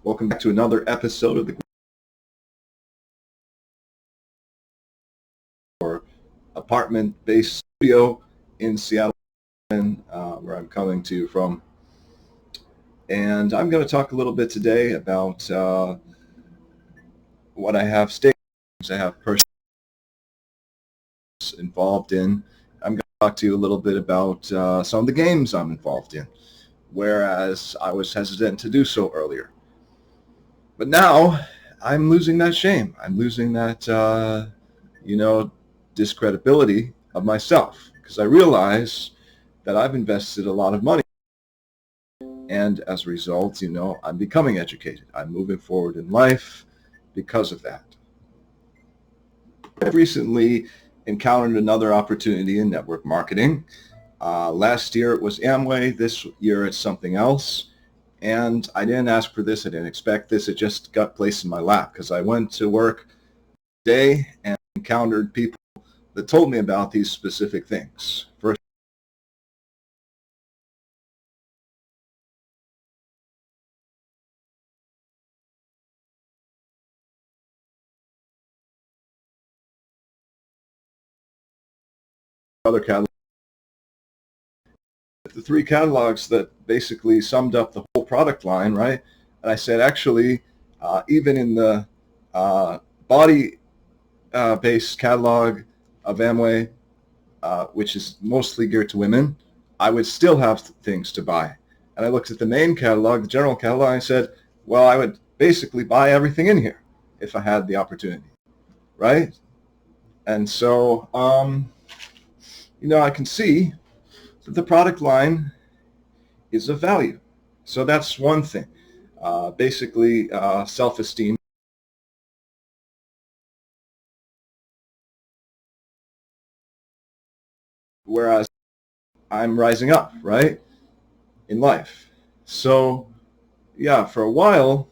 Welcome back to another episode of the apartment-based studio in Seattle, where I'm coming to you from. And I'm going to talk a little bit today about what I have stakes I have personally involved in. I'm going to talk to you a little bit about some of the games I'm involved in, whereas I was hesitant to do so earlier. But now I'm losing that shame. I'm losing that, discredibility of myself, because I realize that I've invested a lot of money. And as a result, I'm becoming educated. I'm moving forward in life because of that. I've recently encountered another opportunity in network marketing. Last year it was Amway. This year it's something else. And I didn't ask for this. I didn't expect this. It just got placed in my lap because I went to work today and encountered people that told me about these specific things. First, other catalog, the three catalogs that basically summed up the whole product line, right? And I said, actually, even in the body-based catalog of Amway, which is mostly geared to women, I would still have things to buy. And I looked at the main catalog, the general catalog, and I said, well, I would basically buy everything in here if I had the opportunity, right? And so, I can see that the product line is of value. So that's one thing. Basically, self-esteem. Whereas I'm rising up, right, in life. So, yeah, for a while,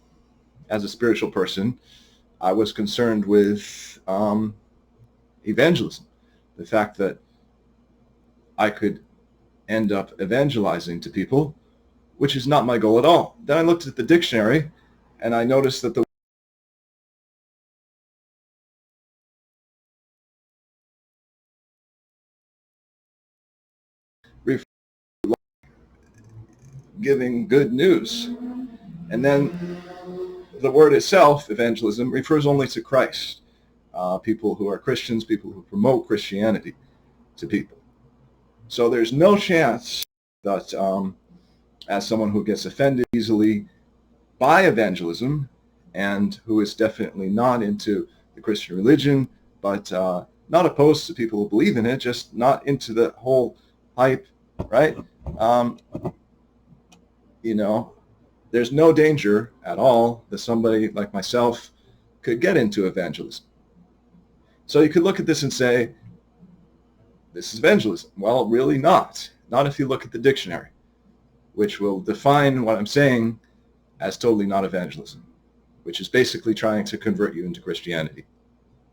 as a spiritual person, I was concerned with evangelism, the fact that I could end up evangelizing to people, which is not my goal at all. Then I looked at the dictionary, and I noticed that the giving good news. And then the word itself, evangelism, refers only to Christ. People who are Christians, people who promote Christianity to people. So there's no chance that as someone who gets offended easily by evangelism and who is definitely not into the Christian religion, but not opposed to people who believe in it, just not into the whole hype, right? There's no danger at all that somebody like myself could get into evangelism. So you could look at this and say, this is evangelism. Well, really not. Not if you look at the dictionary, which will define what I'm saying as totally not evangelism, which is basically trying to convert you into Christianity.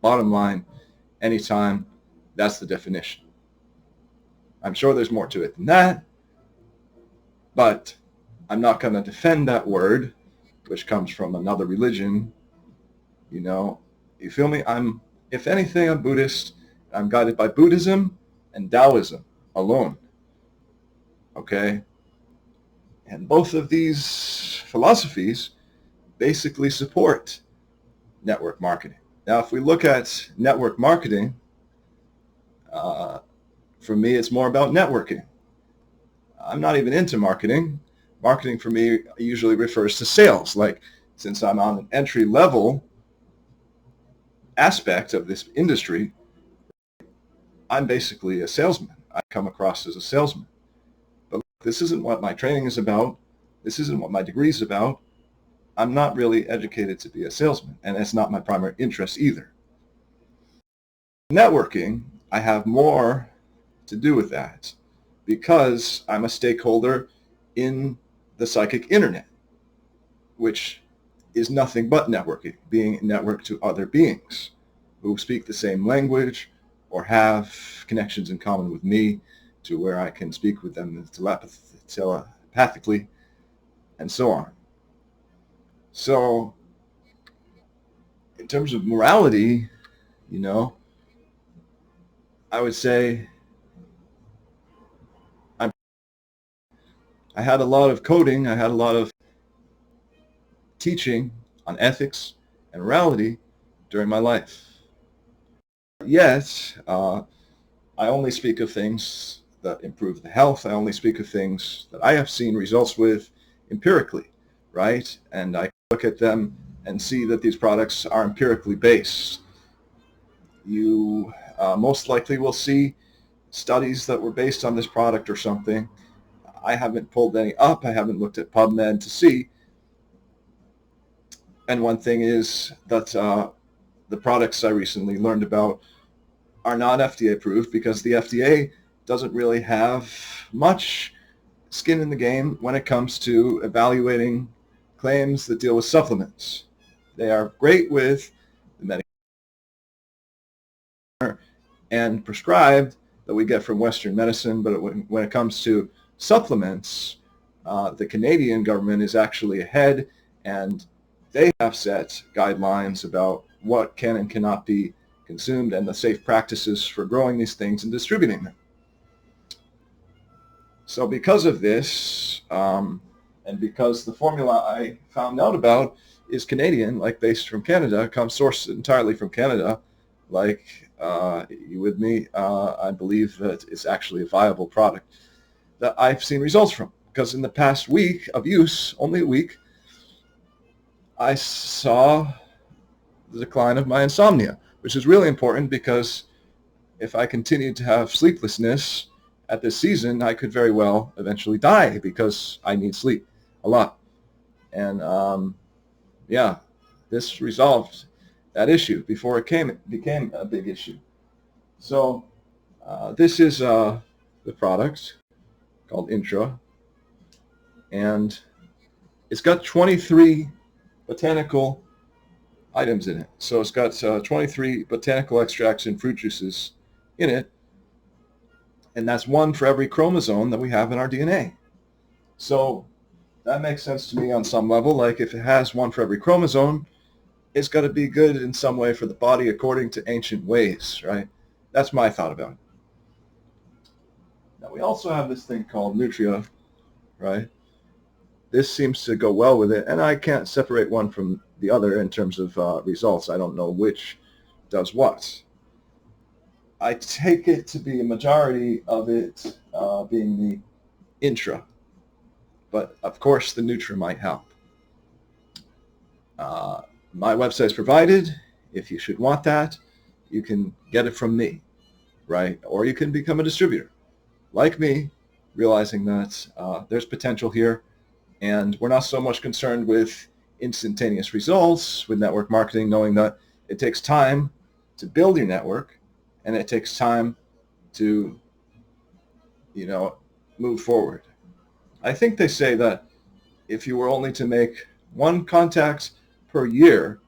Bottom line, anytime, that's the definition. I'm sure there's more to it than that, but I'm not going to defend that word, which comes from another religion. You feel me? If anything, I'm Buddhist. I'm guided by Buddhism and Taoism alone. Okay? And both of these philosophies basically support network marketing. Now, if we look at network marketing, for me, it's more about networking. I'm not even into marketing. Marketing for me usually refers to sales. Like, since I'm on an entry level aspect of this industry, I'm basically a salesman. I come across as a salesman. But this isn't what my training is about. This isn't what my degree is about. I'm not really educated to be a salesman, and it's not my primary interest either. Networking, I have more to do with that because I'm a stakeholder in the psychic internet, which is nothing but networking, being networked to other beings who speak the same language or have connections in common with me to where I can speak with them telepathically and so on. So in terms of morality, you know, I would say I I had a lot of coding, I had a lot of teaching on ethics and morality during my life. Yet, I only speak of things that improve the health. I only speak of things that I have seen results with empirically, right? And I look at them and see that these products are empirically based. You most likely will see studies that were based on this product or something. I haven't pulled any up. I haven't looked at PubMed to see. And one thing is that the products I recently learned about are not FDA approved because the FDA doesn't really have much skin in the game when it comes to evaluating claims that deal with supplements. They are great with the Medicare and prescribed that we get from Western medicine, but when it comes to supplements, the Canadian government is actually ahead, and they have set guidelines about what can and cannot be consumed and the safe practices for growing these things and distributing them. So because of this, and because the formula I found out about is Canadian, like based from Canada, comes sourced entirely from Canada, like you with me, I believe that it's actually a viable product that I've seen results from. Because in the past week of use, only a week, I saw the decline of my insomnia, which is really important because if I continued to have sleeplessness at this season, I could very well eventually die because I need sleep a lot. And yeah, this resolved that issue before became a big issue. So this is the product called Intra, and it's got 23 botanical items in it. So it's got 23 botanical extracts and fruit juices in it, and that's one for every chromosome that we have in our DNA. So that makes sense to me on some level. Like if it has one for every chromosome, it's got to be good in some way for the body according to ancient ways, right? That's my thought about it. Now we also have this thing called Nutria, right? This seems to go well with it, and I can't separate one from the other in terms of results. I don't know which does what. I take it to be a majority of it being the intra, but of course the Nutria might help. Uh, my website is provided. If you should want that, you can get it from me, right? Or you can become a distributor, like me, realizing that there's potential here, and we're not so much concerned with instantaneous results with network marketing, knowing that it takes time to build your network, and it takes time to, move forward. I think they say that if you were only to make one contact per year,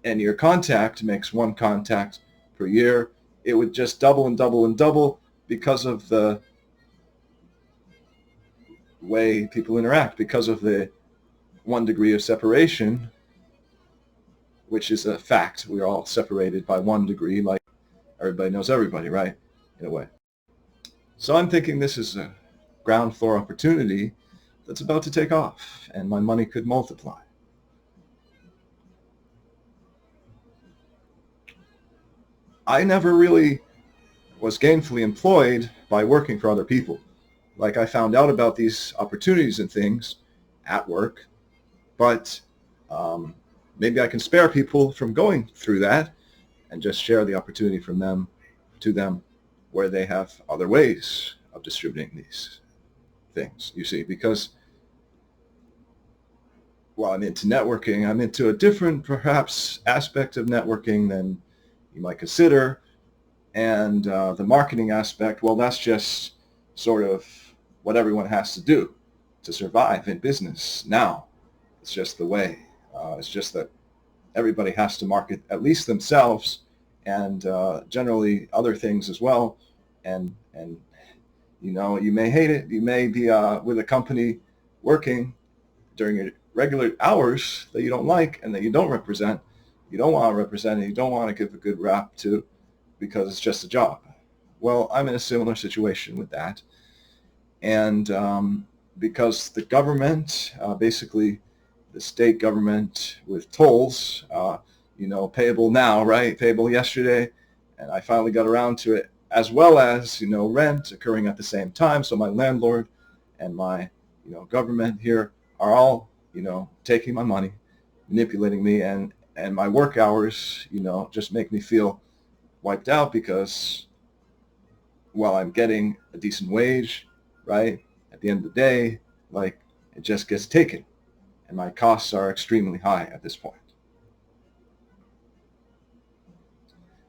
and your contact makes one contact per year, it would just double and double and double because of the way people interact, because of the 1 degree of separation, which is a fact. We're all separated by 1 degree, like everybody knows everybody, right? In a way. So I'm thinking this is a ground floor opportunity that's about to take off, and my money could multiply. I never really was gainfully employed by working for other people. Like I found out about these opportunities and things at work, but maybe I can spare people from going through that and just share the opportunity from them to them where they have other ways of distributing these things, you see, because while I'm into networking, I'm into a different perhaps aspect of networking than you might consider. And the marketing aspect, well, that's just sort of what everyone has to do to survive in business now. It's just the way. It's just that everybody has to market at least themselves and generally other things as well. And you may hate it. You may be with a company working during your regular hours that you don't like and that you don't represent, you don't want to represent, and you don't want to give a good rap to because it's just a job. Well, I'm in a similar situation with that. And because the government, basically the state government with tolls, payable now, right? Payable yesterday, and I finally got around to it, as well as, rent occurring at the same time. So my landlord and my, government here are all, taking my money, manipulating me, and my work hours, just make me feel wiped out because, well, I'm getting a decent wage, right? At the end of the day, like, it just gets taken, and my costs are extremely high at this point.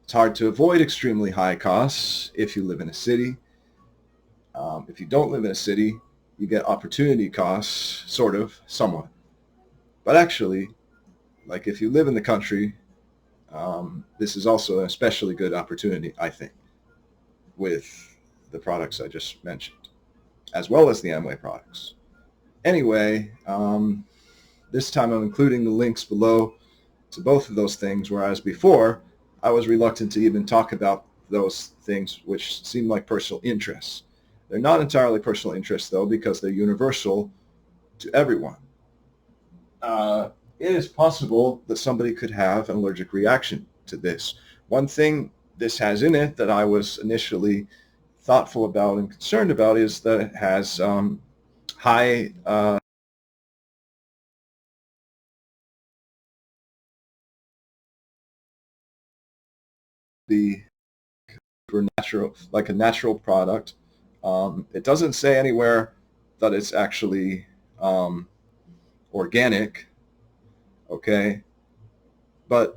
It's hard to avoid extremely high costs if you live in a city. If you don't live in a city, you get opportunity costs, sort of, somewhat. But actually, like if you live in the country, this is also an especially good opportunity, I think, with the products I just mentioned, as well as the Amway products. Anyway, this time I'm including the links below to both of those things, whereas before I was reluctant to even talk about those things which seem like personal interests. They're not entirely personal interests, though, because they're universal to everyone. It is possible that somebody could have an allergic reaction to this. One thing this has in it that I was initially thoughtful about and concerned about is that it has high the natural, like a natural product. It doesn't say anywhere that it's actually organic, okay? But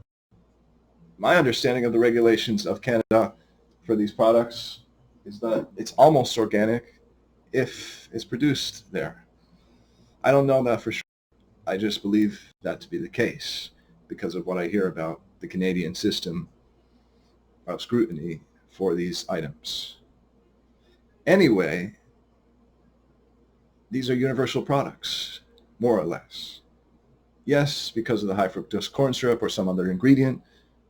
my understanding of the regulations of Canada for these products is that it's almost organic if it's produced there. I don't know that for sure. I just believe that to be the case because of what I hear about the Canadian system of scrutiny for these items. Anyway, these are universal products, more or less. Yes, because of the high fructose corn syrup or some other ingredient,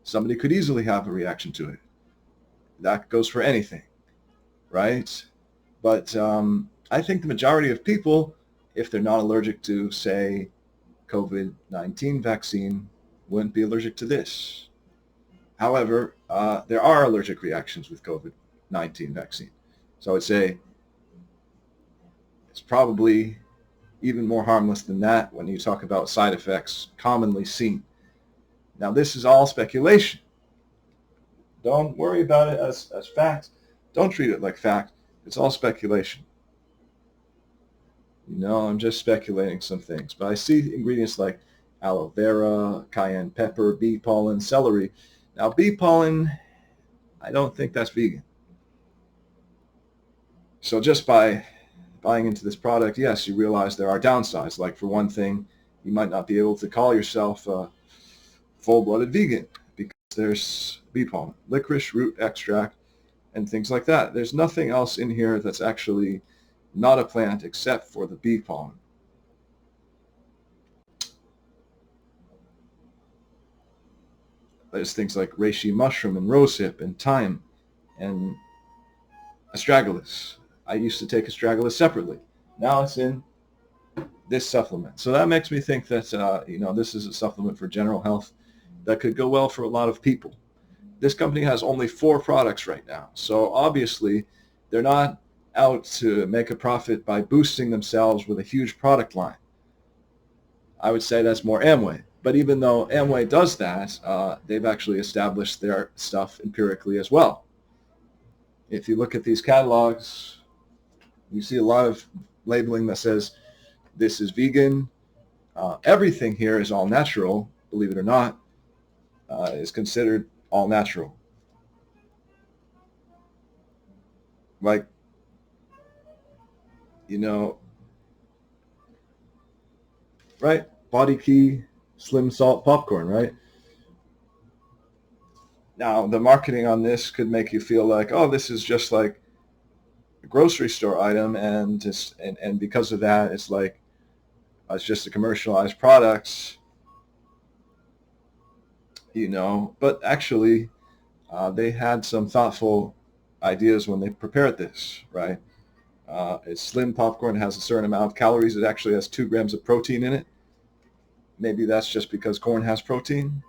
somebody could easily have a reaction to it. That goes for anything, right? But I think the majority of people, if they're not allergic to, say, COVID-19 vaccine, wouldn't be allergic to this. However, there are allergic reactions with COVID-19 vaccine. So I'd say it's probably even more harmless than that when you talk about side effects commonly seen. Now, this is all speculation. Don't worry about it as fact. Don't treat it like fact. It's all speculation. I'm just speculating some things. But I see ingredients like aloe vera, cayenne pepper, bee pollen, celery. Now, bee pollen, I don't think that's vegan. So just by buying into this product, yes, you realize there are downsides. Like, for one thing, you might not be able to call yourself a full-blooded vegan because there's bee pollen, licorice root extract, and things like that. There's nothing else in here that's actually not a plant except for the bee pollen. There's things like reishi mushroom and rosehip and thyme and astragalus. I used to take astragalus separately. Now it's in this supplement. So that makes me think that, this is a supplement for general health that could go well for a lot of people. This company has only 4 products right now. So obviously they're not out to make a profit by boosting themselves with a huge product line. I would say that's more Amway. But even though Amway does that, they've actually established their stuff empirically as well. If you look at these catalogs, you see a lot of labeling that says this is vegan. Everything here is all natural, believe it or not, is considered all natural. Like, right? Body Key, Slim Salt Popcorn, right? Now, the marketing on this could make you feel like, oh, this is just like a grocery store item, and because of that, it's like as just a commercialized product, but actually they had some thoughtful ideas when they prepared this, right? A slim popcorn has a certain amount of calories. It actually has 2 grams of protein in it. Maybe that's just because corn has protein,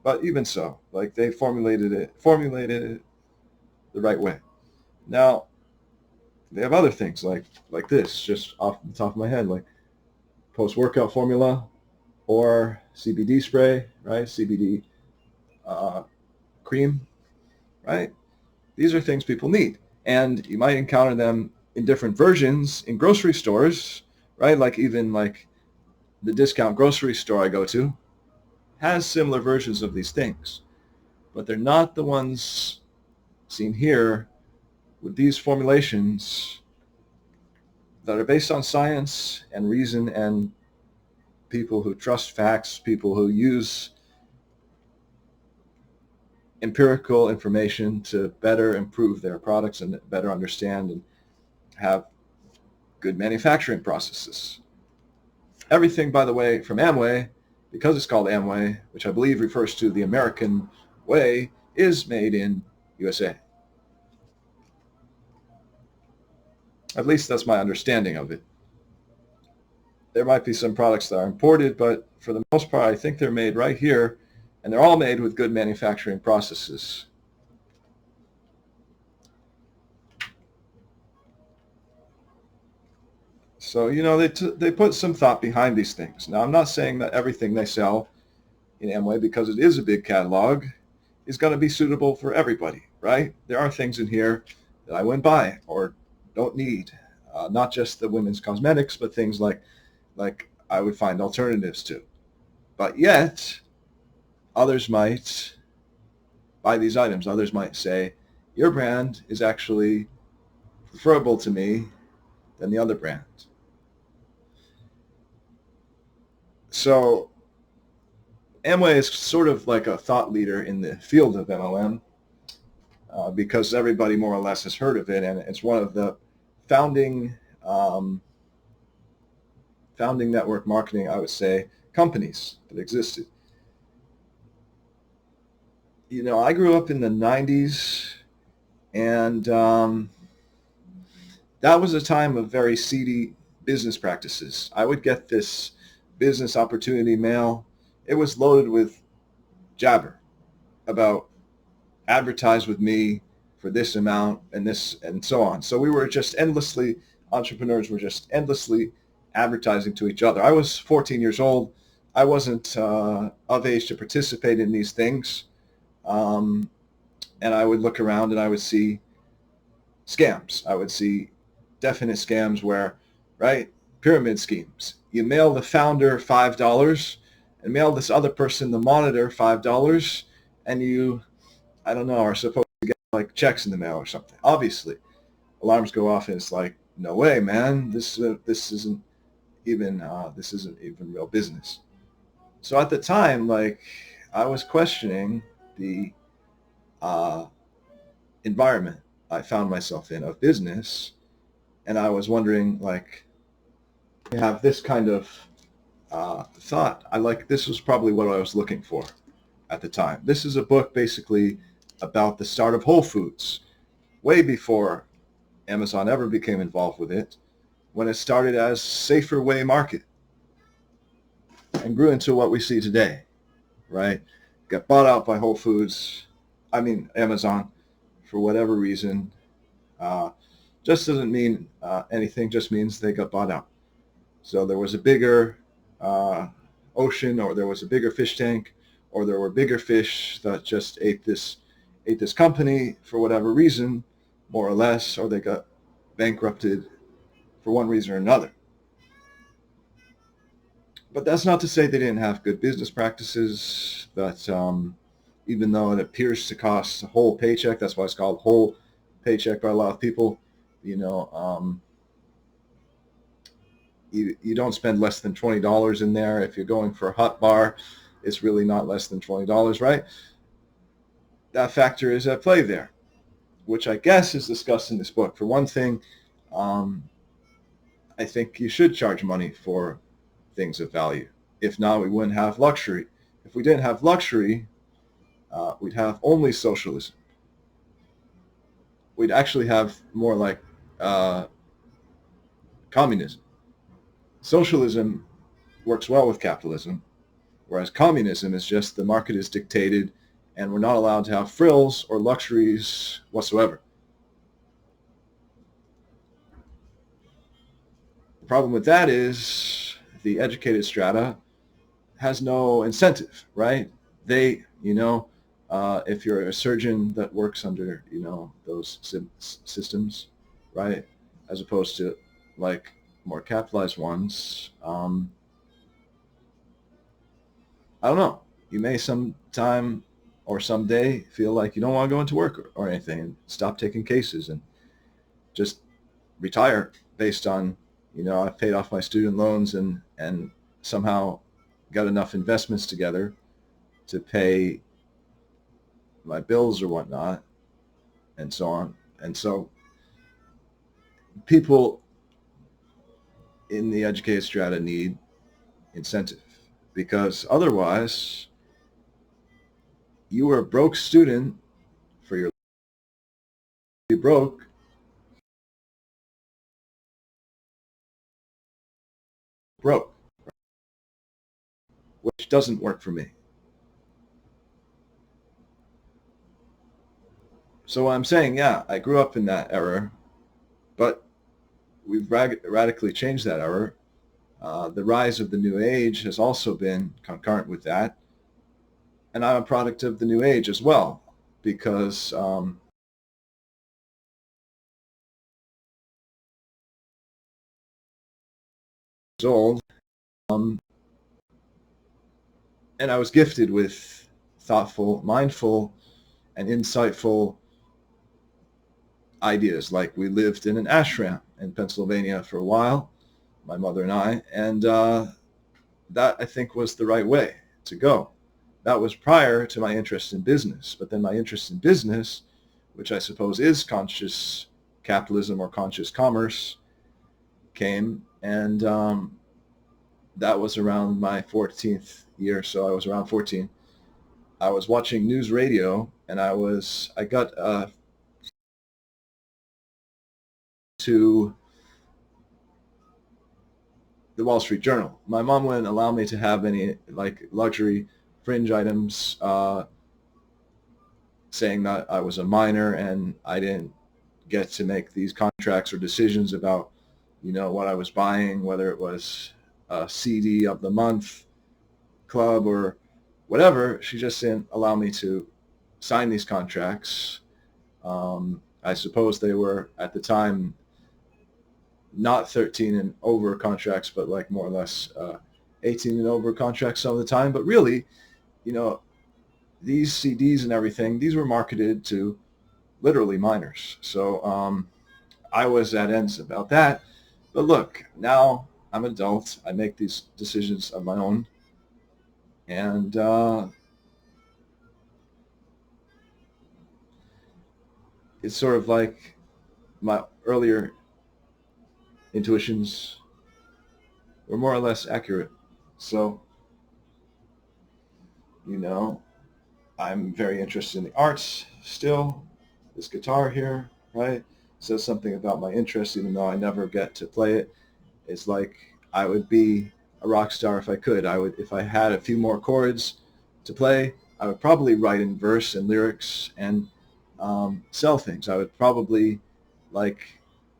but even so, like they formulated it the right way. Now they have other things like this, just off the top of my head, like post-workout formula or CBD spray, right? CBD uh, cream, right? These are things people need, and you might encounter them in different versions in grocery stores, right? Like even like the discount grocery store I go to has similar versions of these things, but they're not the ones seen here with these formulations that are based on science and reason and people who trust facts, people who use empirical information to better improve their products and better understand and have good manufacturing processes. Everything, by the way, from Amway, because it's called Amway, which I believe refers to the American way, is made in USA. At least that's my understanding of it. There might be some products that are imported, but for the most part, I think they're made right here, and they're all made with good manufacturing processes. So, they put some thought behind these things. Now, I'm not saying that everything they sell in Amway, because it is a big catalog, is going to be suitable for everybody, right? There are things in here that I wouldn't buy or don't need. Not just the women's cosmetics, but things like I would find alternatives to. But yet, others might buy these items. Others might say, your brand is actually preferable to me than the other brand. So Amway is sort of like a thought leader in the field of MLM because everybody more or less has heard of it, and it's one of the founding network marketing, I would say, companies that existed. I grew up in the 90s, and that was a time of very seedy business practices. I would get this business opportunity mail. It was loaded with jabber about advertise with me for this amount and this and so on. So we were just entrepreneurs were just endlessly advertising to each other. I was 14 years old. I wasn't of age to participate in these things. And I would look around and I would see scams. I would see definite scams where, right, pyramid schemes. You mail the founder $5 and mail this other person, the monitor, $5, and you, I don't know, are supposed to get like checks in the mail or something. Obviously, alarms go off and it's like, no way, man, this isn't even real business. So at the time, like, I was questioning the environment I found myself in of business, and I was wondering, like, I have this kind of thought. This was probably what I was looking for at the time. This is a book basically about the start of Whole Foods, way before Amazon ever became involved with it, when it started as Safer Way Market and grew into what we see today, right? Got bought out by Amazon, for whatever reason. Just doesn't mean anything, just means they got bought out. So there was a bigger ocean, or there was a bigger fish tank, or there were bigger fish that just ate this company for whatever reason, more or less, or they got bankrupted for one reason or another. But that's not to say they didn't have good business practices, that even though it appears to cost a whole paycheck, that's why it's called whole paycheck by a lot of people, you don't spend less than $20 in there. If you're going for a hot bar, it's really not less than $20, right? That factor is at play there, which I guess is discussed in this book. For one thing, I think you should charge money for things of value. If not, we wouldn't have luxury. If we didn't have luxury, we'd have only socialism. We'd actually have more like communism. Socialism works well with capitalism, whereas communism is just the market is dictated and we're not allowed to have frills or luxuries whatsoever. The problem with that is the educated strata has no incentive, right? They, if you're a surgeon that works under, those systems, right, as opposed to like more capitalized ones, I don't know. You may sometime or someday feel like you don't want to go into work or anything and stop taking cases and just retire based on, I've paid off my student loans and somehow got enough investments together to pay my bills or whatnot and so on. And so people in the educated strata need incentive because otherwise you are a broke student for your broke broke, which doesn't work for me. So I'm saying, yeah, I grew up in that era, but we've radically changed that era. The rise of the New Age has also been concurrent with that, and I'm a product of the New Age as well because I was old, um, and I was gifted with thoughtful, mindful, and insightful ideas. Like we lived in an ashram in Pennsylvania for a while, my mother and I, and that I think was the right way to go. That was prior to my interest in business, but then my interest in business, which I suppose is conscious capitalism or conscious commerce, came, and that was around my 14th year, so I was around 14. I was watching news radio, and I got to the Wall Street Journal. My mom wouldn't allow me to have any like luxury fringe items, saying that I was a minor and I didn't get to make these contracts or decisions about, what I was buying, whether it was a CD of the month club or whatever. She just didn't allow me to sign these contracts. I suppose they were at the time not 13 and over contracts, but like more or less 18 and over contracts some of the time. But really, you know, these CDs and everything, these were marketed to literally minors. So I was at ends about that. But look, now I'm an adult. I make these decisions of my own. And it's sort of like my earlier intuitions were more or less accurate. So, you know, I'm very interested in the arts still. This guitar here, right, says something about my interest, even though I never get to play it. It's like I would be a rock star if I could. I would, if I had a few more chords to play, I would probably write in verse and lyrics and sell things. I would probably like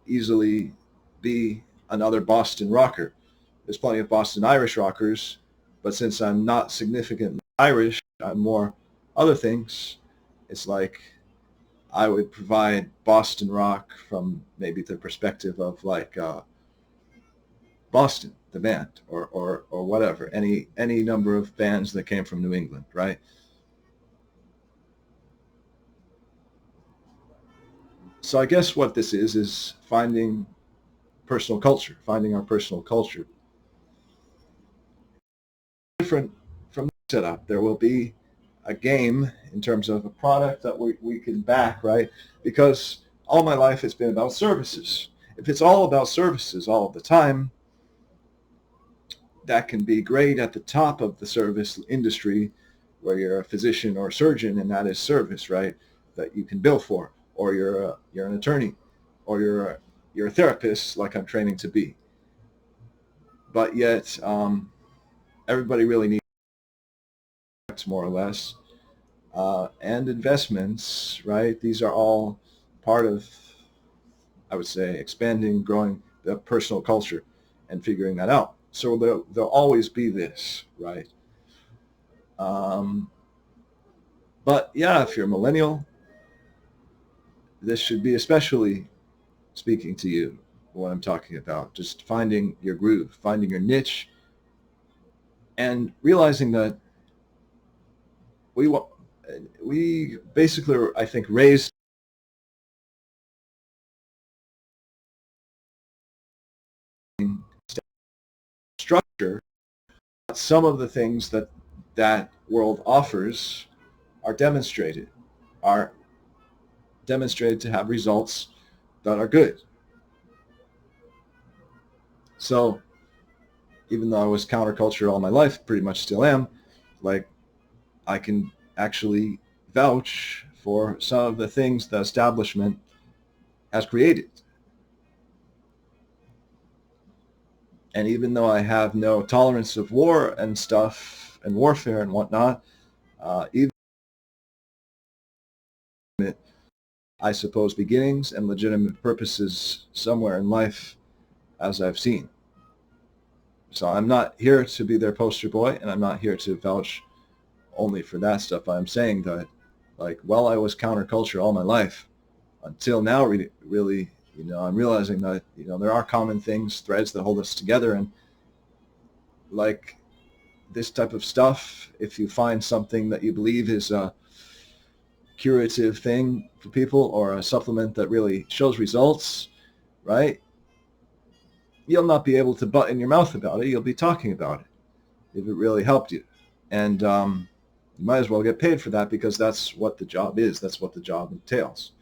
easily be another Boston rocker. There's plenty of Boston Irish rockers, but since I'm not significantly Irish, I'm more other things. It's like I would provide Boston rock from maybe the perspective of like Boston, the band, or whatever, any number of bands that came from New England, right? So I guess what this is finding personal culture, finding our personal culture. Different from the setup, there will be a game in terms of a product that we can back, right? Because all my life it's been about services. If it's all about services all the time, that can be great at the top of the service industry where you're a physician or a surgeon, and that is service, right? That you can bill for, or you're an attorney, or you're a therapist, like I'm training to be. But yet, everybody really needs more or less, and investments, right? These are all part of, I would say, expanding, growing the personal culture, and figuring that out. So there'll always be this, right? Um, but yeah, if you're a millennial, this should be especially speaking to you, what I'm talking about. Just finding your groove, finding your niche, and realizing that we we basically, I think, raised structure. Some of the things that that world offers are are demonstrated to have results that are good. So even though I was counterculture all my life, pretty much still am, like, I can actually vouch for some of the things the establishment has created. And even though I have no tolerance of war and stuff and warfare and whatnot, even, I suppose, beginnings and legitimate purposes somewhere in life, as I've seen. So I'm not here to be their poster boy, and I'm not here to vouch only for that stuff. I'm saying that, like, while I was counterculture all my life, until now, really, I'm realizing that, there are common things, threads that hold us together, and like this type of stuff, if you find something that you believe is a curative thing for people, or a supplement that really shows results, right? You'll not be able to butt in your mouth about it. You'll be talking about it if it really helped you. And you might as well get paid for that, because that's what the job is. That's what the job entails.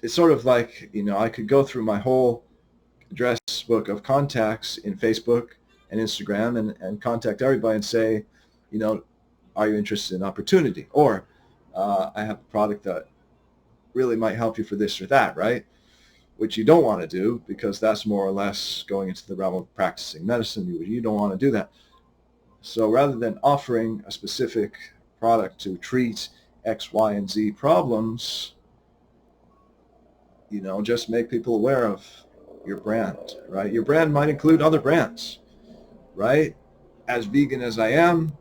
It's sort of like, I could go through my whole address book of contacts in Facebook and Instagram, and contact everybody and say, you know, are you interested in opportunity? Or I have a product that really might help you for this or that, right? Which you don't want to do, because that's more or less going into the realm of practicing medicine. You don't want to do that. So rather than offering a specific product to treat X, Y, and Z problems, just make people aware of your brand, right? Your brand might include other brands, right? As vegan as I am,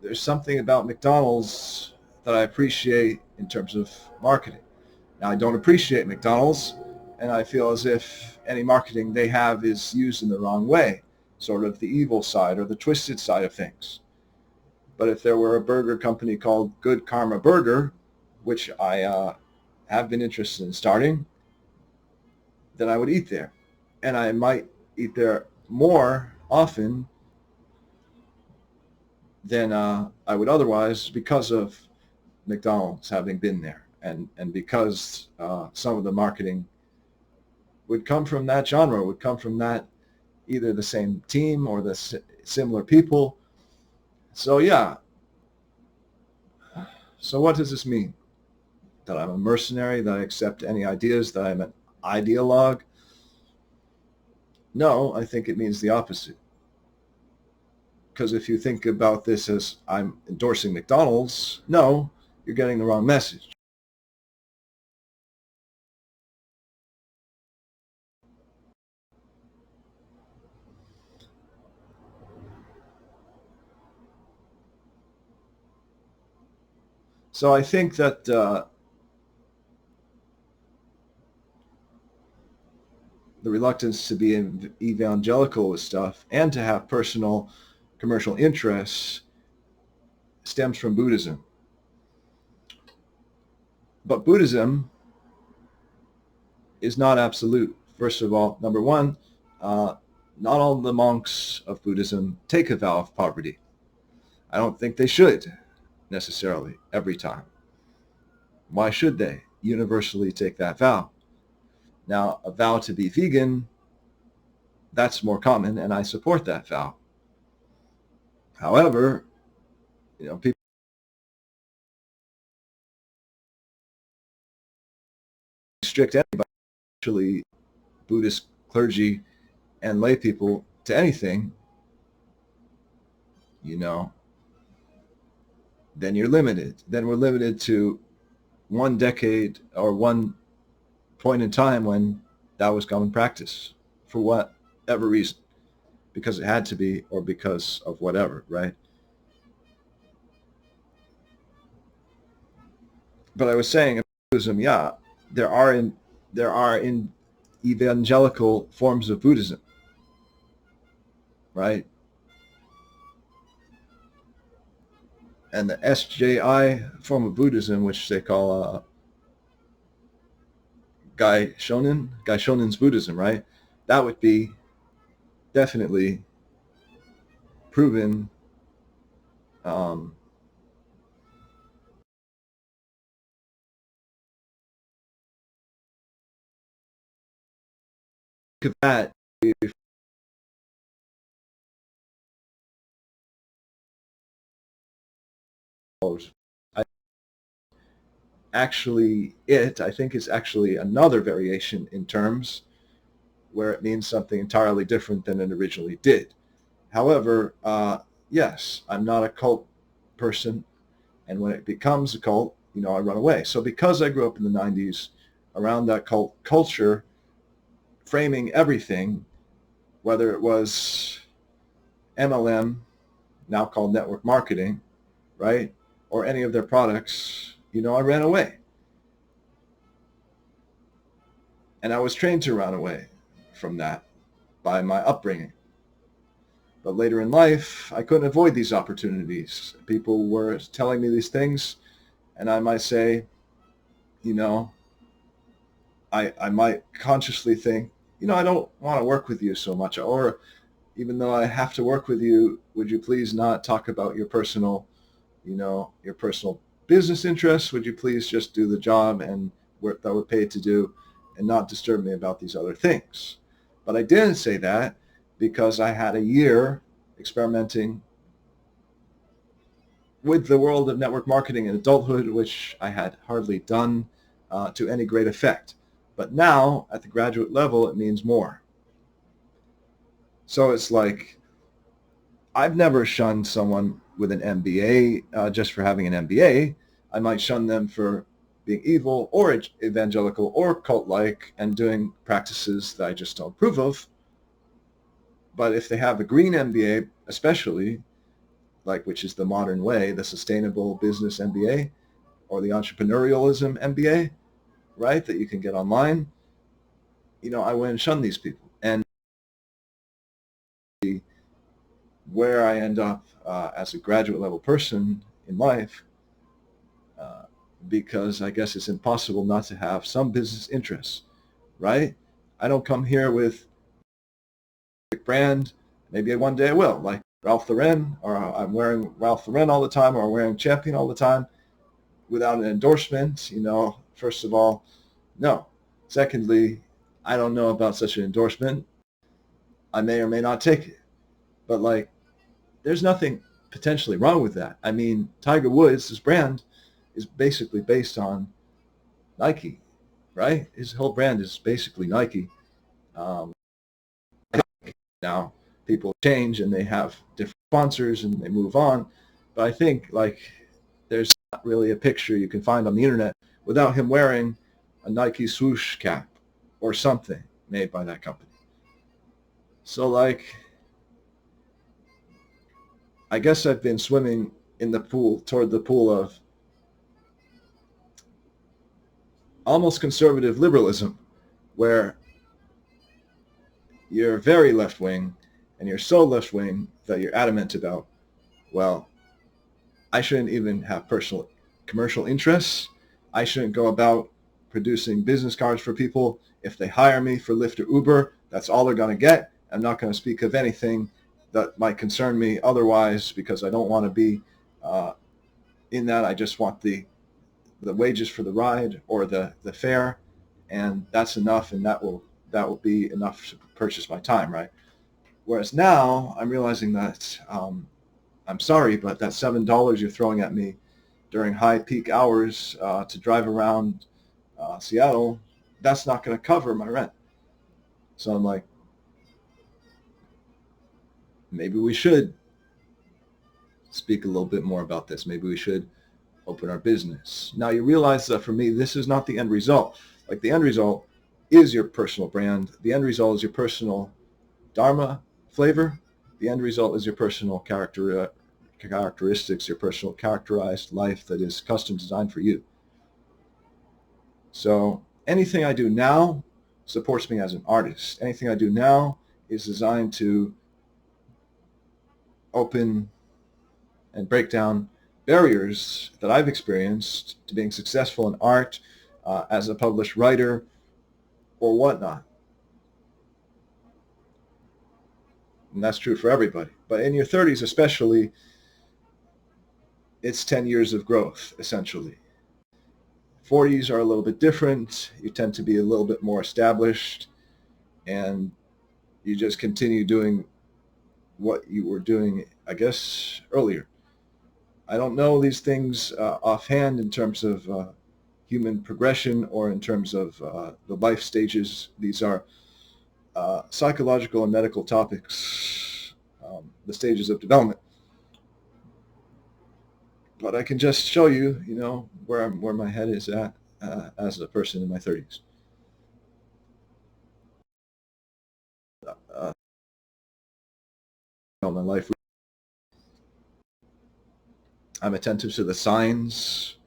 there's something about McDonald's that I appreciate in terms of marketing. Now, I don't appreciate McDonald's, and I feel as if any marketing they have is used in the wrong way, sort of the evil side or the twisted side of things. But if there were a burger company called Good Karma Burger, which I have been interested in starting, then I would eat there. And I might eat there more often than I would otherwise, because of McDonald's having been there, and because some of the marketing would come from that genre, would come from that, either the same team or the similar people. So yeah, so what does this mean? That I'm a mercenary, that I accept any ideas, that I'm an ideologue? No, I think it means the opposite. Because if you think about this as I'm endorsing McDonald's, no, you're getting the wrong message. So I think that the reluctance to be evangelical with stuff and to have personal commercial interests stems from Buddhism. But Buddhism is not absolute. First of all, number one, uh, not all the monks of Buddhism take a vow of poverty. I don't think they should necessarily every time. Why should they? universally take that vow. Now, a vow to be vegan, that's more common, and I support that vow. However, people restrict anybody, actually Buddhist clergy and lay people, to anything, you know, then you're limited. Then we're limited to one decade or one point in time when that was common practice for whatever reason, because it had to be or because of whatever, right? But I was saying, Buddhism, yeah, there are in evangelical forms of Buddhism, right? And the SJI form of Buddhism, which they call Gaishonin's Buddhism, right? That would be definitely proven um, that I think is actually another variation in terms where it means something entirely different than it originally did. However, yes, I'm not a cult person, and when it becomes a cult, I run away. So because I grew up in the 90s around that cult culture, framing everything, whether it was MLM, now called network marketing, right, or any of their products, I ran away. And I was trained to run away from that by my upbringing. But later in life, I couldn't avoid these opportunities. People were telling me these things, and I might say, you know, I might consciously think, I don't want to work with you so much. Or even though I have to work with you, would you please not talk about your personal business interests? Would you please just do the job and work that we're paid to do and not disturb me about these other things? But I didn't say that because I had a year experimenting with the world of network marketing in adulthood, which I had hardly done to any great effect. But now, at the graduate level, it means more. So it's like, I've never shunned someone with an MBA just for having an MBA. I might shun them for being evil or evangelical or cult-like and doing practices that I just don't approve of. But if they have a green MBA, especially, which is the modern way, the sustainable business MBA or the entrepreneurialism MBA, right, that you can get online, I wouldn't shun these people. And where I end up as a graduate level person in life, because I guess it's impossible not to have some business interests, right? I don't come here with a brand. Maybe one day I will, like Ralph Lauren, or I'm wearing Ralph Lauren all the time, or I'm wearing Champion all the time without an endorsement. First of all, no. Secondly, I don't know about such an endorsement. I may or may not take it. But there's nothing potentially wrong with that. I mean, Tiger Woods, his brand, is basically based on Nike, right? His whole brand is basically Nike. Um, Now people change and they have different sponsors and they move on, but I think there's not really a picture you can find on the internet without him wearing a Nike swoosh cap or something made by that company. So I guess I've been swimming in the pool, toward the pool of almost conservative liberalism, where you're very left wing and you're so left wing that you're adamant about, well, I shouldn't even have personal commercial interests. I shouldn't go about producing business cards for people. If they hire me for Lyft or Uber, that's all they're going to get. I'm not going to speak of anything that might concern me otherwise, because I don't want to be in that. I just want the the wages for the ride or the fare, and that's enough, and that will be enough to purchase my time, right? Whereas now I'm realizing that I'm sorry, but that $7 you're throwing at me during high peak hours to drive around Seattle, that's not going to cover my rent. So I'm like, maybe we should speak a little bit more about this. Maybe we should open our business. Now you realize that for me, this is not the end result. Like the end result is your personal brand. The end result is your personal dharma flavor. The end result is your personal characteristics, your personal characterized life that is custom designed for you. So anything I do now supports me as an artist. Anything I do now is designed to open and break down barriers that I've experienced to being successful in art, as a published writer, or whatnot. And that's true for everybody. But in your 30s especially, it's 10 years of growth, essentially. 40s are a little bit different. You tend to be a little bit more established, and you just continue doing what you were doing, I guess, earlier. I don't know these things offhand in terms of human progression or in terms of the life stages. These are psychological and medical topics, the stages of development. But I can just show you, where my head is at as a person in my 30s. My life, I'm attentive to the signs,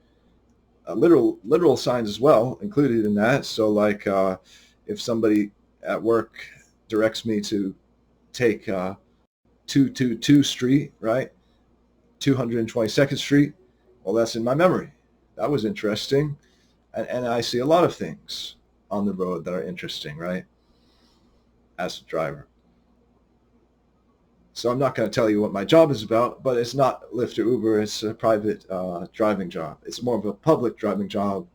literal signs as well, included in that. So, like, if somebody at work directs me to take 222 Street, right, 222nd Street, well, that's in my memory. That was interesting. And I see a lot of things on the road that are interesting, right, as a driver. So I'm not going to tell you what my job is about, but it's not Lyft or Uber. It's a private driving job. It's more of a public driving job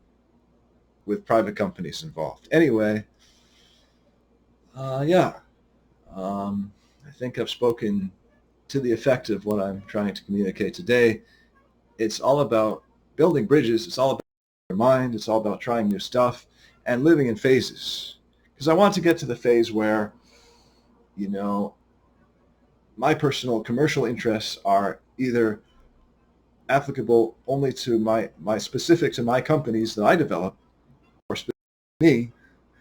with private companies involved. Anyway, yeah, I think I've spoken to the effect of what I'm trying to communicate today. It's all about building bridges. It's all about your mind. It's all about trying new stuff and living in phases. Because I want to get to the phase where, my personal commercial interests are either applicable only to my specific to my companies that I develop, or specific to me,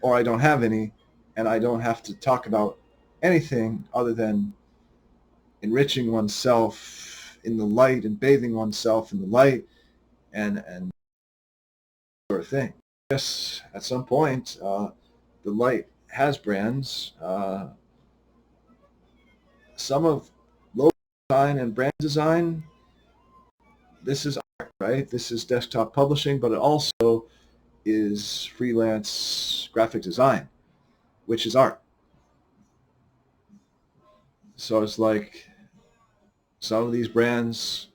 or I don't have any, and I don't have to talk about anything other than enriching oneself in the light and bathing oneself in the light and sort of thing. Yes, at some point, the light has brands. Some of logo design and brand design, this is art, right? This is desktop publishing, but it also is freelance graphic design, which is art. So it's like some of these brands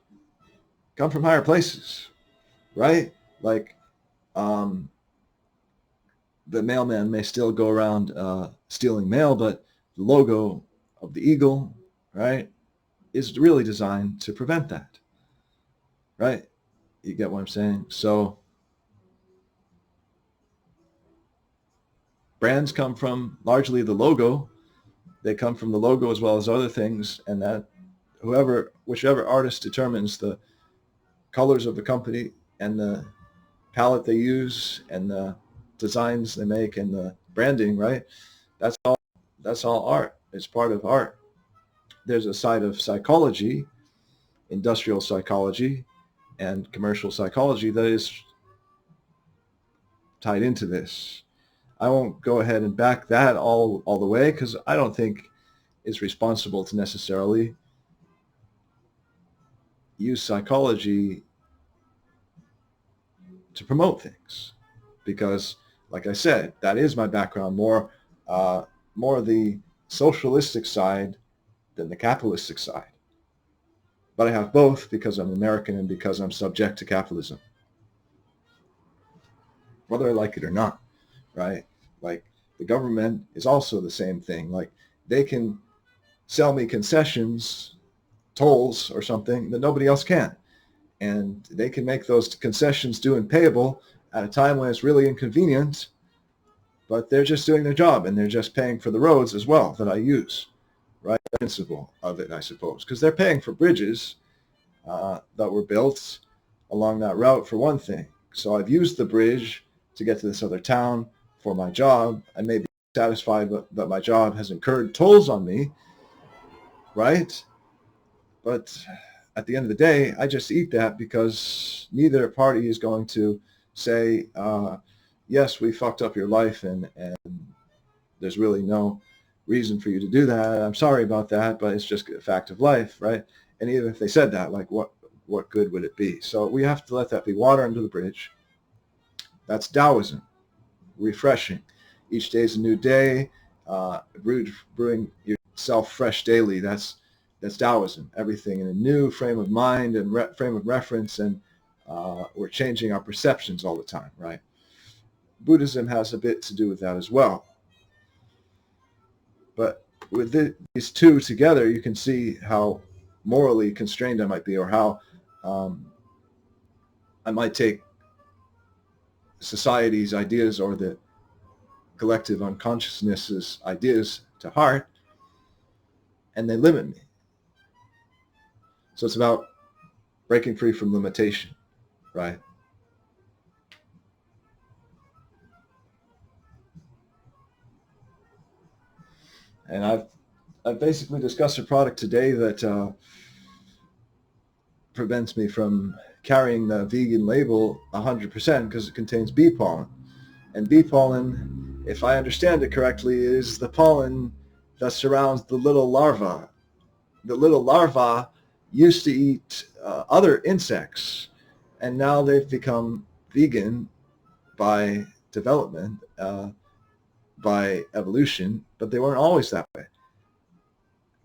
come from higher places, right? Like the mailman may still go around stealing mail, but the logo of the eagle, right, is really designed to prevent that, right? You get what I'm saying? So brands come from largely the logo. They come from the logo as well as other things, and that whichever artist determines the colors of the company and the palette they use and the designs they make and the branding, right? That's all art. It's part of art. There's a side of psychology, industrial psychology, and commercial psychology that is tied into this. I won't go ahead and back that all the way because I don't think it's responsible to necessarily use psychology to promote things because, like I said, that is my background, more the socialistic side than the capitalistic side. But I have both because I'm American and because I'm subject to capitalism. whether I like it or not, right? Like the government is also the same thing. Like they can sell me concessions, tolls or something that nobody else can. And they can make those concessions due and payable at a time when it's really inconvenient, but they're just doing their job and they're just paying for the roads as well that I use, right? The principle of it, I suppose, because they're paying for bridges that were built along that route for one thing. So I've used the bridge to get to this other town for my job. I may be satisfied that my job has incurred tolls on me, right? But at the end of the day, I just eat that because neither party is going to say, yes, we fucked up your life and there's really no reason for you to do that. I'm sorry about that, but it's just a fact of life, right? And even if they said that, like what good would it be? So we have to let that be water under the bridge. That's Taoism, refreshing. Each day is a new day, brewing yourself fresh daily. That's Taoism. Everything in a new frame of mind and frame of reference, and we're changing our perceptions all the time, right? Buddhism has a bit to do with that as well. But with these two together, you can see how morally constrained I might be, or how I might take society's ideas or the collective unconsciousness's ideas to heart, and they limit me. So it's about breaking free from limitation, right? And I've basically discussed a product today that prevents me from carrying the vegan label 100% because it contains bee pollen. And bee pollen, if I understand it correctly, is the pollen that surrounds the little larva. The little larvae used to eat other insects, and now they've become vegan by development, by evolution, but they weren't always that way.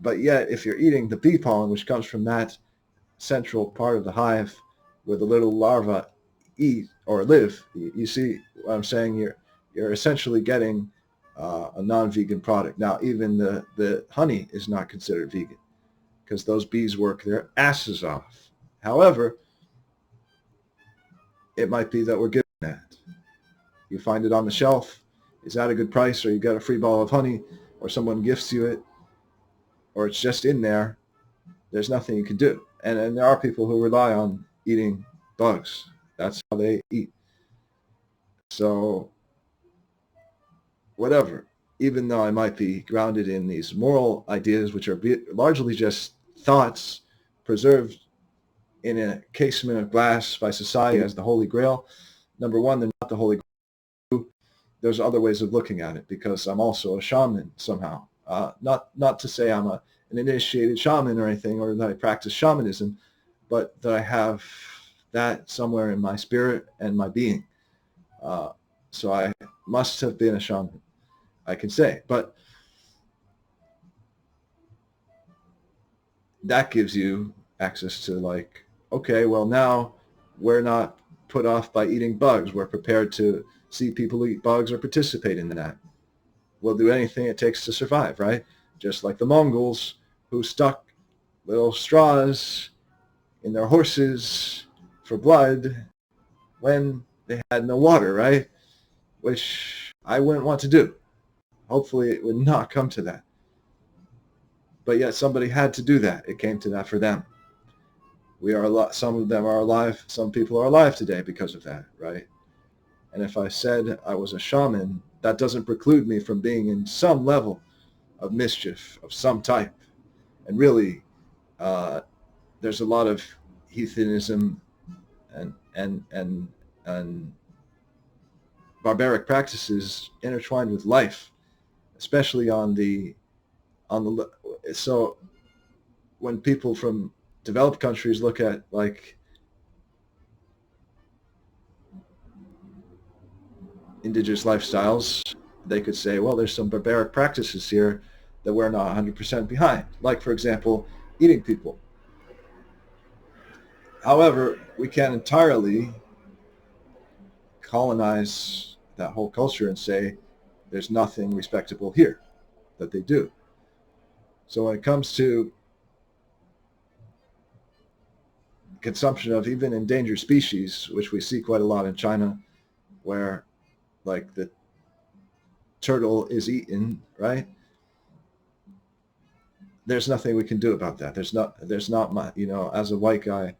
But yet, if you're eating the bee pollen, which comes from that central part of the hive where the little larvae eat or live, you see what I'm saying? You're essentially getting a non-vegan product. Now, even the honey is not considered vegan because those bees work their asses off. However, it might be that we're giving that. You find it on the shelf. Is that a good price? Or you get a free bottle of honey, or someone gifts you it, or it's just in there. There's nothing you can do. And there are people who rely on eating bugs. That's how they eat. So whatever, even though I might be grounded in these moral ideas, which are largely just thoughts preserved in a casement of glass by society as the Holy Grail, number one, they're not the Holy Grail. There's other ways of looking at it because I'm also a shaman somehow. Not to say I'm an initiated shaman or anything, or that I practice shamanism, but that I have that somewhere in my spirit and my being. So I must have been a shaman, I can say. But that gives you access to, like, okay, well, now we're not put off by eating bugs. We're prepared to see people eat bugs or participate in that. We'll do anything it takes to survive, right? Just like the Mongols who stuck little straws in their horses for blood when they had no water, right? Which I wouldn't want to do. Hopefully it would not come to that. But yet somebody had to do that. It came to that for them. We are some of them are alive. Some people are alive today because of that, right? And if I said I was a shaman, that doesn't preclude me from being in some level of mischief of some type. And really, there's a lot of heathenism and barbaric practices intertwined with life, especially on the so when people from developed countries look at, like, indigenous lifestyles, they could say, well, there's some barbaric practices here that we're not 100% behind. Like, for example, eating people. However, we can't entirely colonize that whole culture and say there's nothing respectable here that they do. So when it comes to consumption of even endangered species, which we see quite a lot in China, where like the turtle is eaten, right? There's nothing we can do about that. There's not my, as a white guy,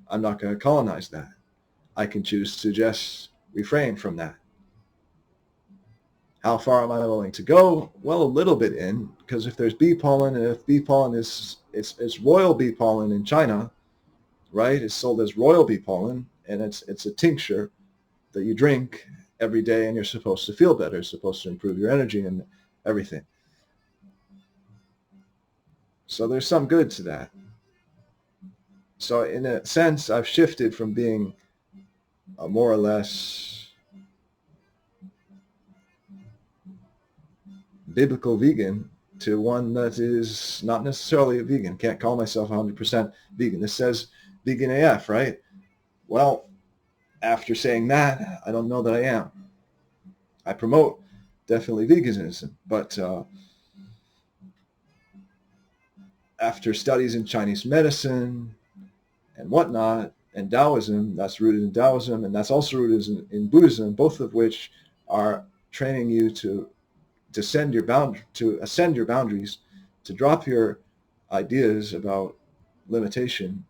I'm not going to colonize that. I can choose to just refrain from that. How far am I willing to go? Well, a little bit in, because if there's bee pollen, and if bee pollen it's royal bee pollen in China, right? It's sold as royal bee pollen, and it's a tincture that you drink every day, and you're supposed to feel better. It's supposed to improve your energy and everything. So there's some good to that. So in a sense, I've shifted from being a more or less biblical vegan to one that is not necessarily a vegan. Can't call myself 100% vegan. This says vegan AF, right? Well, after saying that, I don't know that I am. I promote definitely veganism, but after studies in Chinese medicine and whatnot, and Taoism, that's rooted in Taoism, and that's also rooted in Buddhism, both of which are training you to ascend your boundaries, to drop your ideas about limitation,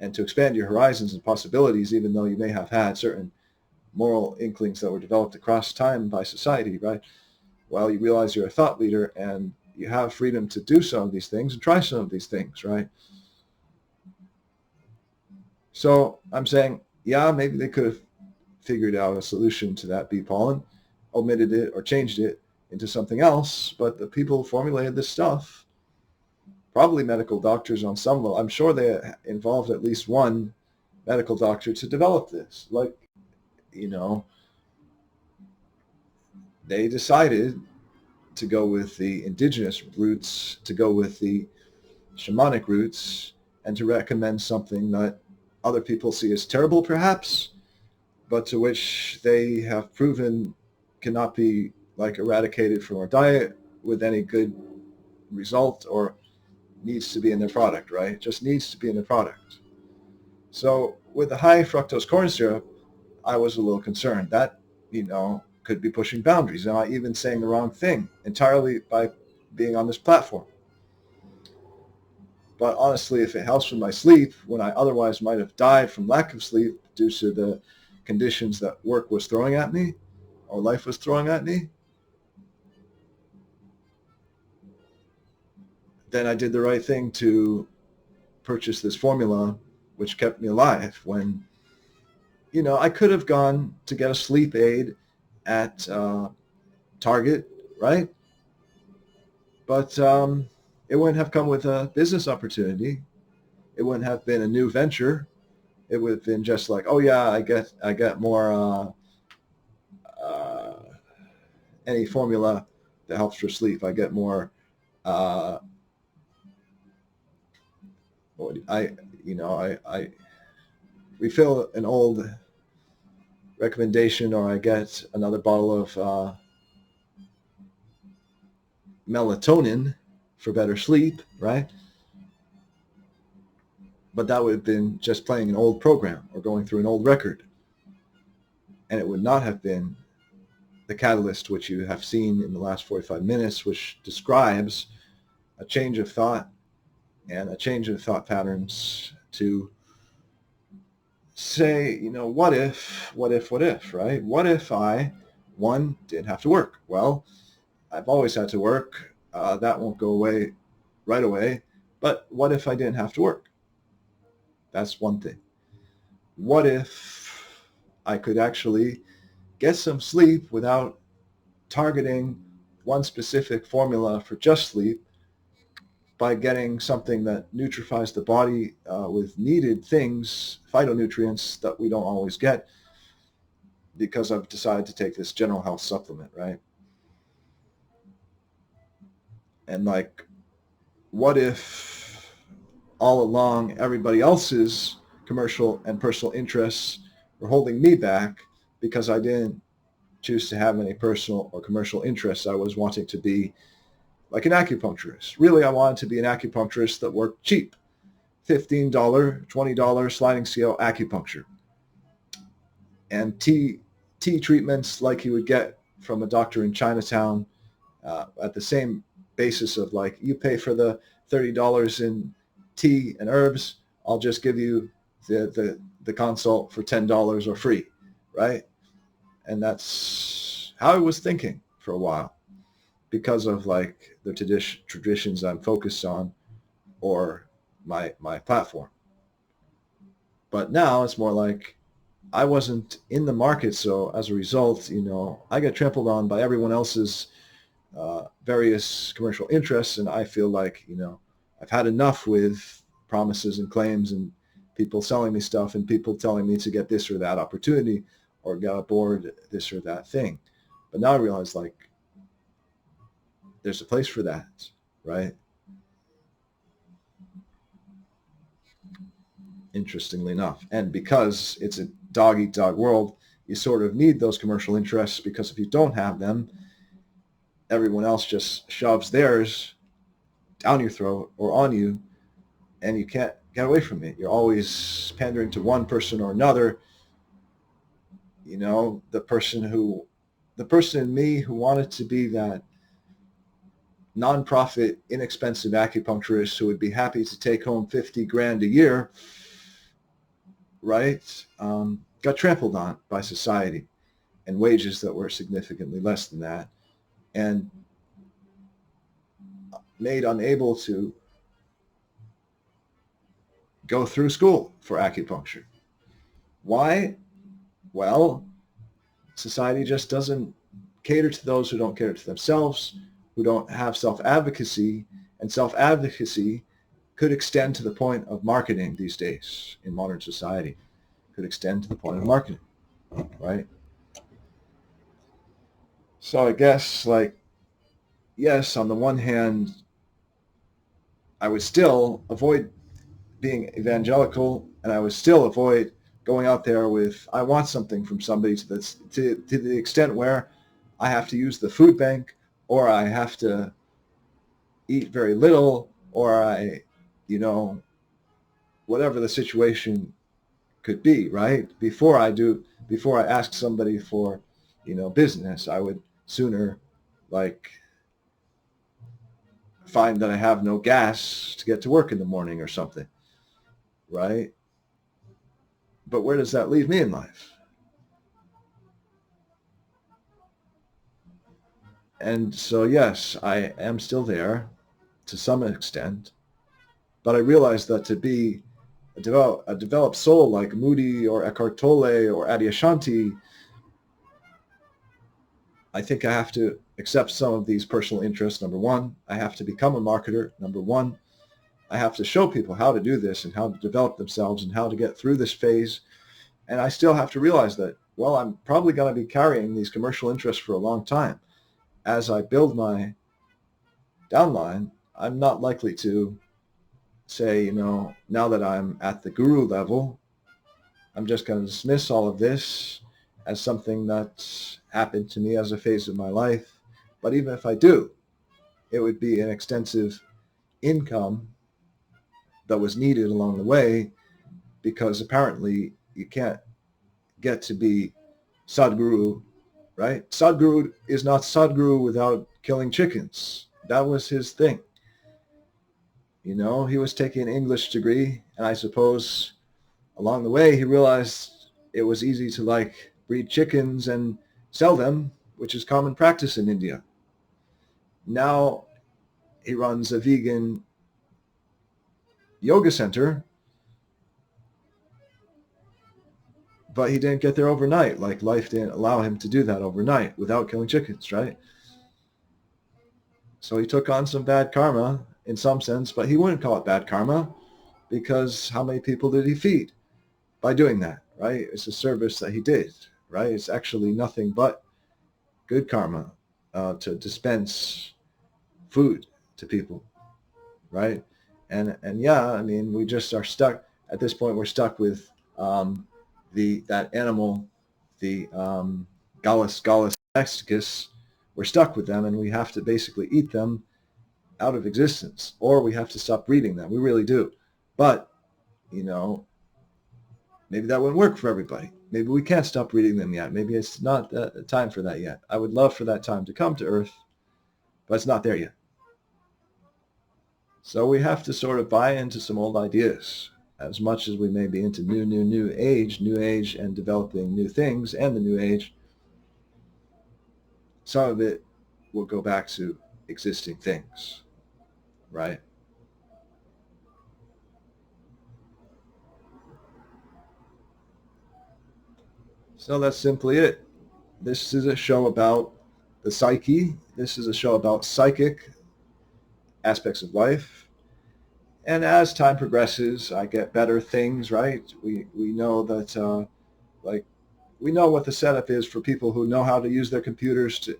and to expand your horizons and possibilities, even though you may have had certain moral inklings that were developed across time by society, right? Well, you realize you're a thought leader and you have freedom to do some of these things and try some of these things, right? So I'm saying, yeah, maybe they could have figured out a solution to that bee pollen, omitted it or changed it into something else, but the people who formulated this stuff, probably medical doctors on some level, I'm sure they involved at least one medical doctor to develop this. Like, they decided to go with the indigenous roots, to go with the shamanic roots, and to recommend something that other people see as terrible, perhaps, but to which they have proven cannot be like eradicated from our diet with any good result, or needs to be in their product, right? It just needs to be in the product. So with the high fructose corn syrup, I was a little concerned that, could be pushing boundaries. Am I even saying the wrong thing entirely by being on this platform? But honestly, if it helps with my sleep, when I otherwise might have died from lack of sleep due to the conditions that work was throwing at me, or life was throwing at me, then I did the right thing to purchase this formula, which kept me alive when, I could have gone to get a sleep aid at Target, right? But it wouldn't have come with a business opportunity. It wouldn't have been a new venture. It would have been just like, oh yeah, I get more any formula that helps for sleep. I get more. I refill an old recommendation, or I get another bottle of melatonin for better sleep, right? But that would have been just playing an old program or going through an old record. And it would not have been the catalyst which you have seen in the last 45 minutes, which describes a change of thought and a change of thought patterns to say, what if, right? What if I, one, didn't have to work? Well, I've always had to work. That won't go away right away. But what if I didn't have to work? That's one thing. What if I could actually get some sleep without targeting one specific formula for just sleep, by getting something that nutrifies the body with needed things, phytonutrients that we don't always get, because I've decided to take this general health supplement, right? And like, what if all along everybody else's commercial and personal interests were holding me back because I didn't choose to have any personal or commercial interests. I was wanting to be like an acupuncturist. Really, I wanted to be an acupuncturist that worked cheap. $15, $20 sliding scale acupuncture. And tea treatments like you would get from a doctor in Chinatown, at the same basis of like, you pay for the $30 in tea and herbs, I'll just give you the consult for $10 or free, right? And that's how I was thinking for a while, because of like the traditions I'm focused on, or my platform. But now it's more like I wasn't in the market, so as a result, I get trampled on by everyone else's various commercial interests, and I feel like I've had enough with promises and claims and people selling me stuff and people telling me to get this or that opportunity or get aboard this or that thing. But now I realize, like, there's a place for that, right? Interestingly enough. And because it's a dog eat dog world, you sort of need those commercial interests, because if you don't have them, everyone else just shoves theirs down your throat or on you, and you can't get away from it. You're always pandering to one person or another. The person in me who wanted to be that nonprofit, inexpensive acupuncturist who would be happy to take home 50 grand a year, right? Got trampled on by society and wages that were significantly less than that, and made unable to go through school for acupuncture. Why? Well, society just doesn't cater to those who don't cater to themselves, who don't have self-advocacy, and self-advocacy could extend to the point of marketing these days in modern society. Could extend to the point of marketing, right? So I guess, like, yes, on the one hand, I would still avoid being evangelical, and I would still avoid going out there with, I want something from somebody, to the extent where I have to use the food bank, or I have to eat very little, or whatever the situation could be, right? Before I ask somebody for, business, I would sooner, like, find that I have no gas to get to work in the morning or something, right? But where does that leave me in life? And so, yes, I am still there to some extent, but I realize that to be a developed soul like Moody or Eckhart Tolle or Adyashanti, I think I have to accept some of these personal interests. Number one, I have to become a marketer. Number one, I have to show people how to do this and how to develop themselves and how to get through this phase. And I still have to realize that, well, I'm probably going to be carrying these commercial interests for a long time. As I build my downline, I'm not likely to say, now that I'm at the guru level, I'm just going to dismiss all of this as something that happened to me as a phase of my life. But even if I do, it would be an extensive income that was needed along the way, because apparently you can't get to be Sadhguru, right? Sadhguru is not Sadhguru without killing chickens. That was his thing. He was taking an English degree, and I suppose along the way he realized it was easy to, like, breed chickens and sell them, which is common practice in India. Now he runs a vegan yoga center, but he didn't get there overnight. Like, life didn't allow him to do that overnight without killing chickens, right? So he took on some bad karma in some sense, but he wouldn't call it bad karma, because how many people did he feed by doing that, right? It's a service that he did, right? It's actually nothing but good karma, to dispense food to people, right? And yeah, I mean, we just are stuck at this point. We're stuck with that animal the Gallus mexicus, we're stuck with them and we have to basically eat them out of existence, or we have to stop reading them. We really do. But, you know, maybe that wouldn't work for everybody. Maybe we can't stop reading them yet. Maybe it's not the time for that yet. I would love for that time to come to Earth, but it's not there yet. So we have to sort of buy into some old ideas. As much as we may be into new age and developing new things and the new age, some of it will go back to existing things, right? So that's simply it. This is a show about the psyche. This is a show about psychic aspects of life. And as time progresses, I get better things, right? We know that, like, we know what the setup is for people who know how to use their computers to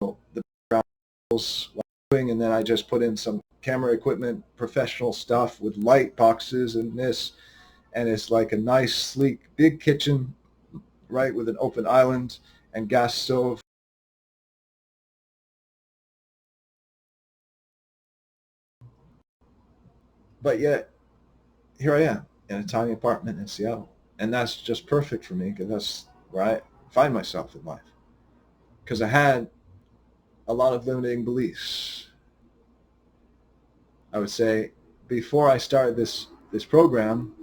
the backgrounds, and then I just put in some camera equipment, professional stuff with light boxes and this, and it's like a nice, sleek, big kitchen, right, with an open island and gas stove. But yet, here I am in a tiny apartment in Seattle. And that's just perfect for me because that's where I find myself in life. Because I had a lot of limiting beliefs. I would say before I started this program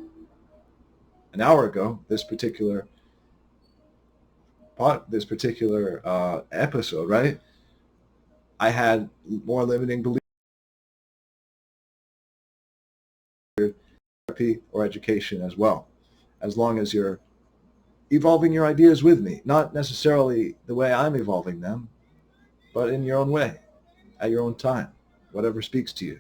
an hour ago, this particular episode, right? I had more limiting beliefs, therapy or education as well, as long as you're evolving your ideas with me, not necessarily the way I'm evolving them, but in your own way, at your own time, whatever speaks to you.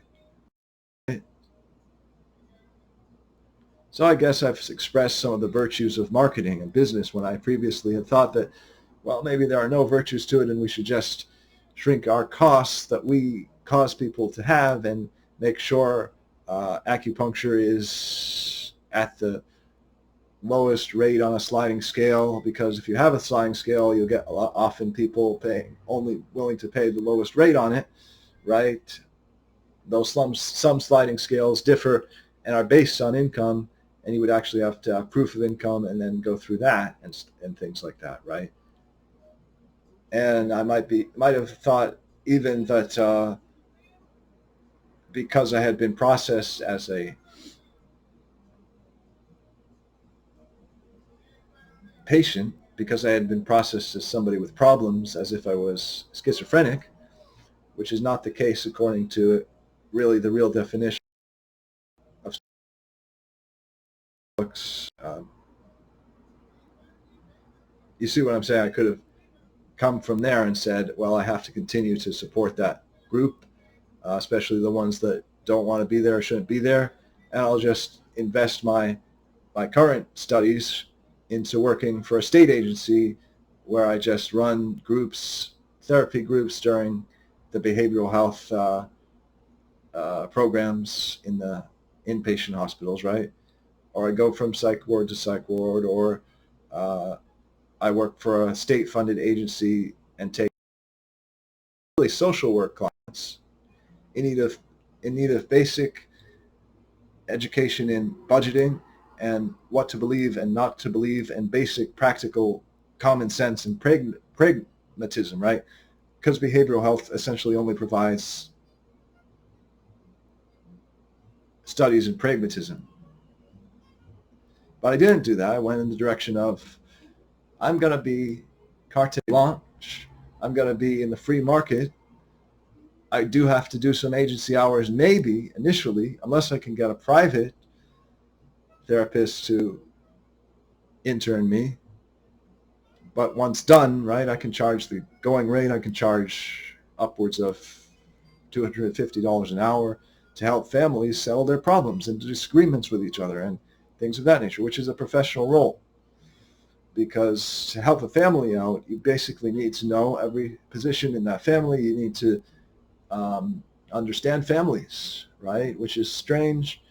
So I guess I've expressed some of the virtues of marketing and business when I previously had thought that, well, maybe there are no virtues to it and we should just shrink our costs that we cause people to have and make sure acupuncture is at the lowest rate on a sliding scale, because if you have a sliding scale, you'll get often people paying only willing to pay the lowest rate on it, right? Those some sliding scales differ and are based on income, and you would actually have to have proof of income and then go through that and things like that, right? And I might have thought even that because I had been processed as a patient, because I had been processed as somebody with problems, as if I was schizophrenic, which is not the case according to really the real definition of books. You see what I'm saying? I could have come from there and said, well, I have to continue to support that group, especially the ones that don't want to be there or shouldn't be there, and I'll just invest my current studies into working for a state agency where I just run groups, therapy groups during the behavioral health programs in the inpatient hospitals, right? Or I go from psych ward to psych ward, or uh, I work for a state-funded agency and take really social work clients in need of basic education in budgeting and what to believe and not to believe, and basic practical common sense and pragmatism, right? Because behavioral health essentially only provides studies in pragmatism. But I didn't do that. I went in the direction of, I'm going to be carte blanche. I'm going to be in the free market. I do have to do some agency hours, maybe initially, unless I can get a private therapist to intern me. But once done, right, I can charge the going rate. I can charge upwards of $250 an hour to help families settle their problems and disagreements with each other and things of that nature, which is a professional role. Because to help a family out, you basically need to know every position in that family. You need to understand families, right? Which is strange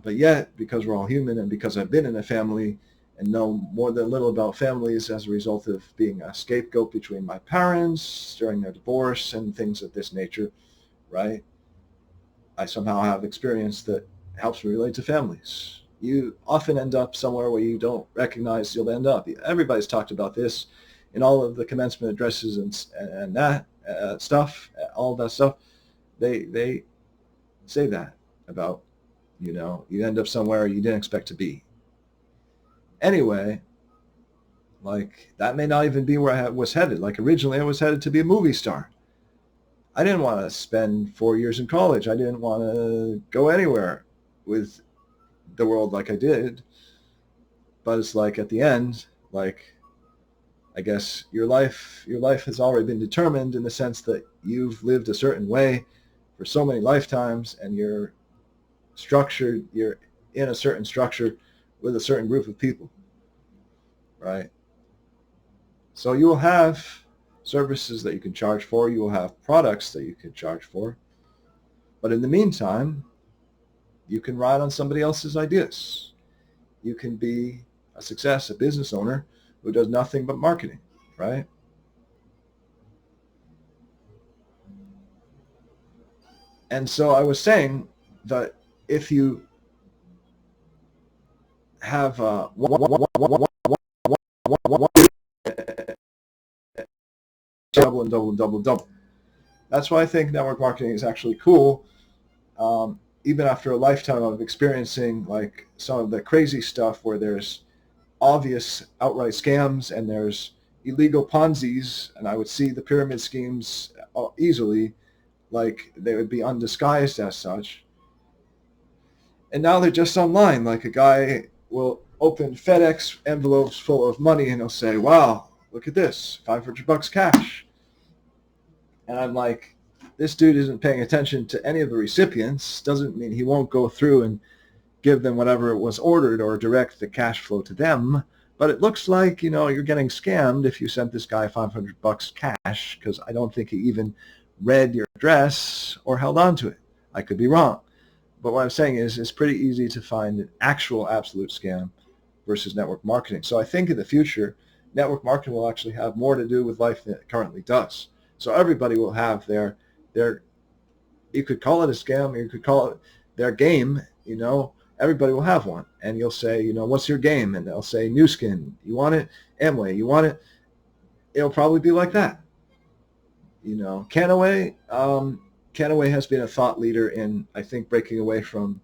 But yet, because we're all human and because I've been in a family and know more than little about families as a result of being a scapegoat between my parents during their divorce and things of this nature, right? I somehow have experience that helps me relate to families. You often end up somewhere where you don't recognize you'll end up. Everybody's talked about this in all of the commencement addresses and that stuff, all that stuff. They say that about, you end up somewhere you didn't expect to be. Anyway, like that may not even be where I was headed. Like originally I was headed to be a movie star. I didn't want to spend 4 years in college. I didn't want to go anywhere with the world like I did. But it's like at the end, like I guess your life has already been determined in the sense that you've lived a certain way for so many lifetimes, and you're structured. You're in a certain structure with a certain group of people, right? So you will have services that you can charge for. You will have products that you can charge for. But in the meantime, you can ride on somebody else's ideas. You can be a success, a business owner who does nothing but marketing, right? And so I was saying that if you have double and double and double and double. That's why I think network marketing is actually cool. Even after a lifetime of experiencing like some of the crazy stuff where there's obvious outright scams and there's illegal Ponzi's, and I would see the pyramid schemes easily, like they would be undisguised as such. And now they're just online. Like a guy will open FedEx envelopes full of money and he'll say, wow, look at this, $500 cash. And I'm like, this dude isn't paying attention to any of the recipients. Doesn't mean he won't go through and give them whatever was ordered or direct the cash flow to them. But it looks like, you're getting scammed if you sent this guy $500 cash, because I don't think he even read your address or held on to it. I could be wrong. But what I'm saying is it's pretty easy to find an actual absolute scam versus network marketing. So I think in the future, network marketing will actually have more to do with life than it currently does. So everybody will have their you could call it a scam, or you could call it their game, everybody will have one. And you'll say, what's your game? And they'll say, New Skin, you want it? Amway, you want it? It'll probably be like that. Canaway has been a thought leader in, I think, breaking away from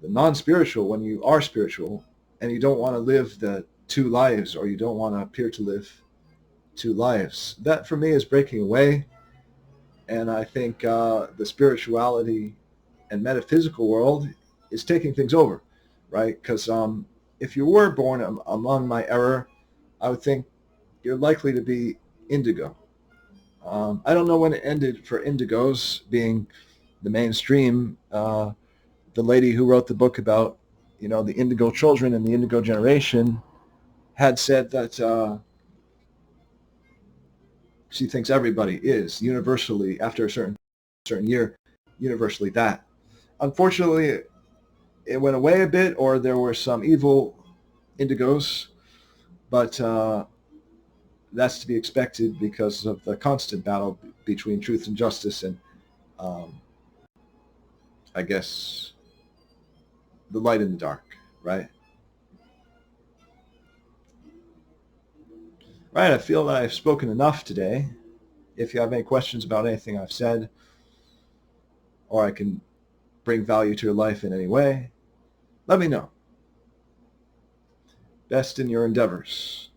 the non-spiritual when you are spiritual and you don't want to live the two lives, or you don't want to appear to live two lives. That for me is breaking away. And I think the spirituality and metaphysical world is taking things over, right? Because if you were born among my era, I would think you're likely to be indigo. I don't know when it ended for indigos being the mainstream. The lady who wrote the book about, the indigo children and the indigo generation had said that she thinks everybody is universally, after a certain year, universally that. Unfortunately, it went away a bit, or there were some evil indigos, but that's to be expected because of the constant battle between truth and justice, and um, I guess the light and the dark, right? Right, I feel that I've spoken enough today. If you have any questions about anything I've said, or I can bring value to your life in any way, let me know. Best in your endeavors.